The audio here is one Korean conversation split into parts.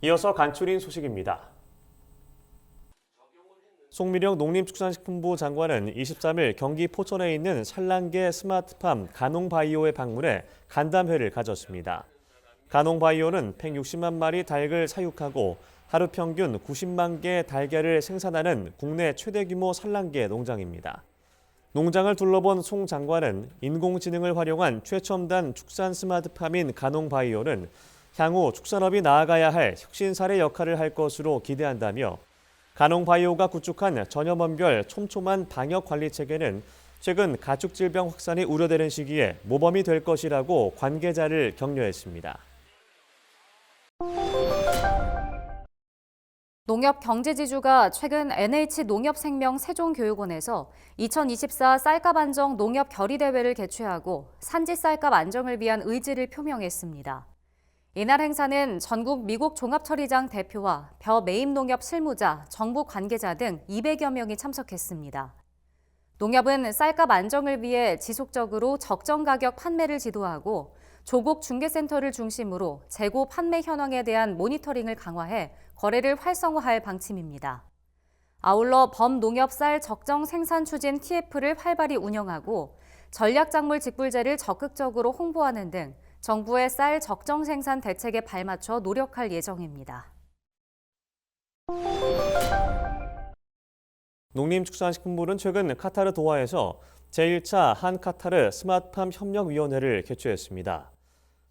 이어서 간추린 소식입니다. 송미령 농림축산식품부 장관은 23일 경기 포천에 있는 산란계 스마트팜 가농바이오에 방문해 간담회를 가졌습니다. 가농바이오는 160만 마리 닭을 사육하고 하루 평균 90만 개 달걀을 생산하는 국내 최대 규모 산란계 농장입니다. 농장을 둘러본 송 장관은 인공지능을 활용한 최첨단 축산 스마트팜인 가농바이오는 향후 축산업이 나아가야 할 혁신 사례 역할을 할 것으로 기대한다며 가농바이오가 구축한 전염원별 촘촘한 방역 관리 체계는 최근 가축 질병 확산이 우려되는 시기에 모범이 될 것이라고 관계자를 격려했습니다. 농협 경제지주가 최근 NH농협생명 세종교육원에서 2024 쌀값 안정 농협 결의대회를 개최하고 산지 쌀값 안정을 위한 의지를 표명했습니다. 이날 행사는 전국 미국 종합처리장 대표와 벼 매입농협 실무자, 정부 관계자 등 200여 명이 참석했습니다. 농협은 쌀값 안정을 위해 지속적으로 적정 가격 판매를 지도하고 조국 중개센터를 중심으로 재고 판매 현황에 대한 모니터링을 강화해 거래를 활성화할 방침입니다. 아울러 범농협 쌀 적정 생산 추진 TF를 활발히 운영하고 전략작물 직불제를 적극적으로 홍보하는 등 정부의 쌀 적정 생산 대책에 발맞춰 노력할 예정입니다. 농림축산식품부는 최근 카타르 도하에서 제1차 한카타르 스마트팜 협력위원회를 개최했습니다.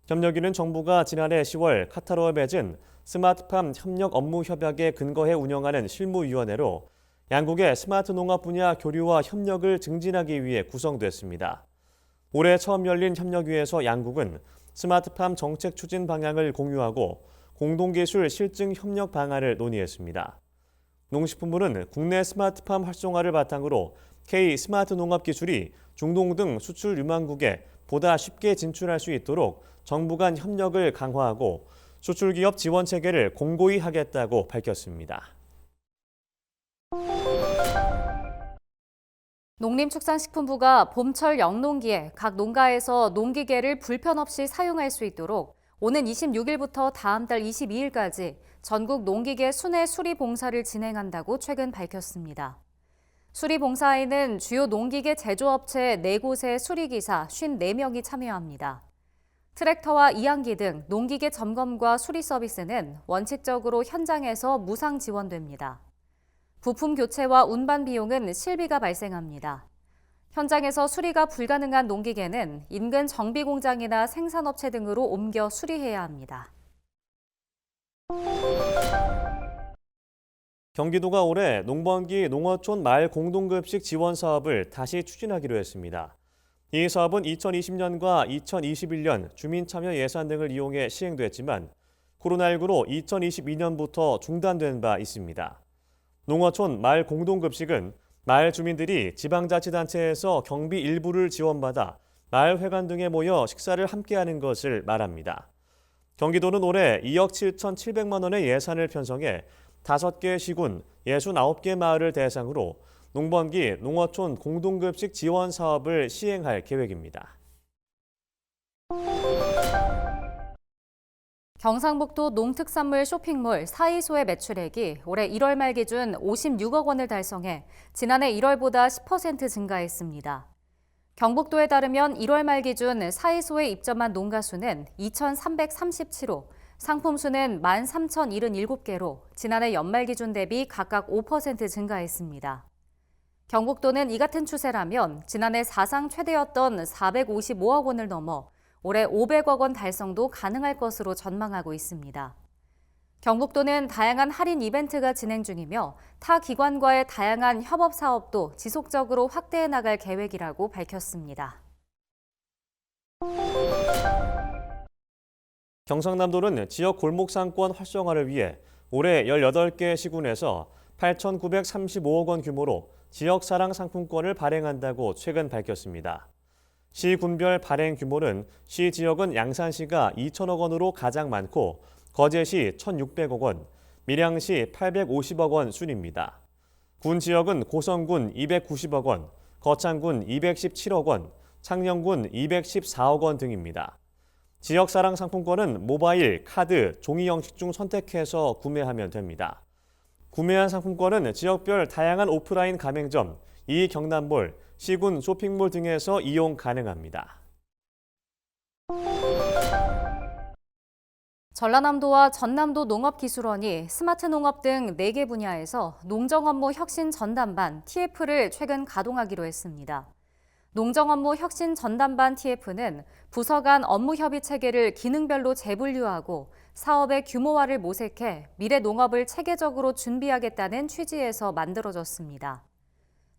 협력위는 정부가 지난해 10월 카타르와 맺은 스마트팜 협력 업무 협약에 근거해 운영하는 실무위원회로 양국의 스마트 농업 분야 교류와 협력을 증진하기 위해 구성됐습니다. 올해 처음 열린 협력위에서 양국은 스마트팜 정책 추진 방향을 공유하고 공동기술 실증 협력 방안을 논의했습니다. 농식품부는 국내 스마트팜 활성화를 바탕으로 K 스마트 농업 기술이 중동 등 수출 유망국에 보다 쉽게 진출할 수 있도록 정부 간 협력을 강화하고 수출 기업 지원 체계를 공고히 하겠다고 밝혔습니다. 농림축산식품부가 봄철 영농기에 각 농가에서 농기계를 불편 없이 사용할 수 있도록 오는 26일부터 다음 달 22일까지 전국 농기계 순회 수리 봉사를 진행한다고 최근 밝혔습니다. 수리 봉사에는 주요 농기계 제조업체 4곳의 수리기사 54명이 참여합니다. 트랙터와 이항기 등 농기계 점검과 수리 서비스는 원칙적으로 현장에서 무상 지원됩니다. 부품 교체와 운반 비용은 실비가 발생합니다. 현장에서 수리가 불가능한 농기계는 인근 정비 공장이나 생산업체 등으로 옮겨 수리해야 합니다. 경기도가 올해 농번기 농어촌 마을 공동급식 지원 사업을 다시 추진하기로 했습니다. 이 사업은 2020년과 2021년 주민참여 예산 등을 이용해 시행됐지만 코로나19로 2022년부터 중단된 바 있습니다. 농어촌 마을 공동급식은 마을 주민들이 지방자치단체에서 경비 일부를 지원받아 마을회관 등에 모여 식사를 함께하는 것을 말합니다. 경기도는 올해 2억 7,700만 원의 예산을 편성해 5개 시군 69개 마을을 대상으로 농번기 농어촌 공동급식 지원 사업을 시행할 계획입니다. 경상북도 농특산물 쇼핑몰 사이소의 매출액이 올해 1월 말 기준 56억 원을 달성해 지난해 1월보다 10% 증가했습니다. 경북도에 따르면 1월 말 기준 사이소에 입점한 농가 수는 2,337호, 상품 수는 13,077개로 지난해 연말 기준 대비 각각 5% 증가했습니다. 경북도는 이 같은 추세라면 지난해 사상 최대였던 455억 원을 넘어 올해 500억 원 달성도 가능할 것으로 전망하고 있습니다. 경북도는 다양한 할인 이벤트가 진행 중이며 타 기관과의 다양한 협업 사업도 지속적으로 확대해 나갈 계획이라고 밝혔습니다. 경상남도는 지역 골목 상권 활성화를 위해 올해 18개 시군에서 8,935억 원 규모로 지역사랑 상품권을 발행한다고 최근 밝혔습니다. 시군별 발행 규모는 시 지역은 양산시가 2천억 원으로 가장 많고 거제시 1,600억 원, 밀양시 850억 원 순입니다. 군 지역은 고성군 290억 원, 거창군 217억 원, 창녕군 214억 원 등입니다. 지역사랑 상품권은 모바일, 카드, 종이 형식 중 선택해서 구매하면 됩니다. 구매한 상품권은 지역별 다양한 오프라인 가맹점, 이경남몰, 시군 쇼핑몰 등에서 이용 가능합니다. 전라남도와 전남도 농업기술원이 스마트 농업 등 4개 분야에서 농정업무 혁신 전담반 TF를 최근 가동하기로 했습니다. 농정업무 혁신 전담반 TF는 부서 간 업무 협의 체계를 기능별로 재분류하고 사업의 규모화를 모색해 미래 농업을 체계적으로 준비하겠다는 취지에서 만들어졌습니다.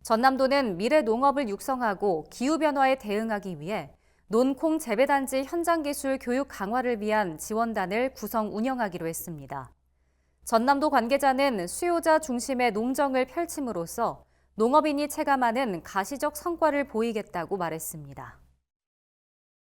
전남도는 미래 농업을 육성하고 기후변화에 대응하기 위해 논콩 재배단지 현장기술 교육 강화를 위한 지원단을 구성 운영하기로 했습니다. 전남도 관계자는 수요자 중심의 농정을 펼침으로써 농업인이 체감하는 가시적 성과를 보이겠다고 말했습니다.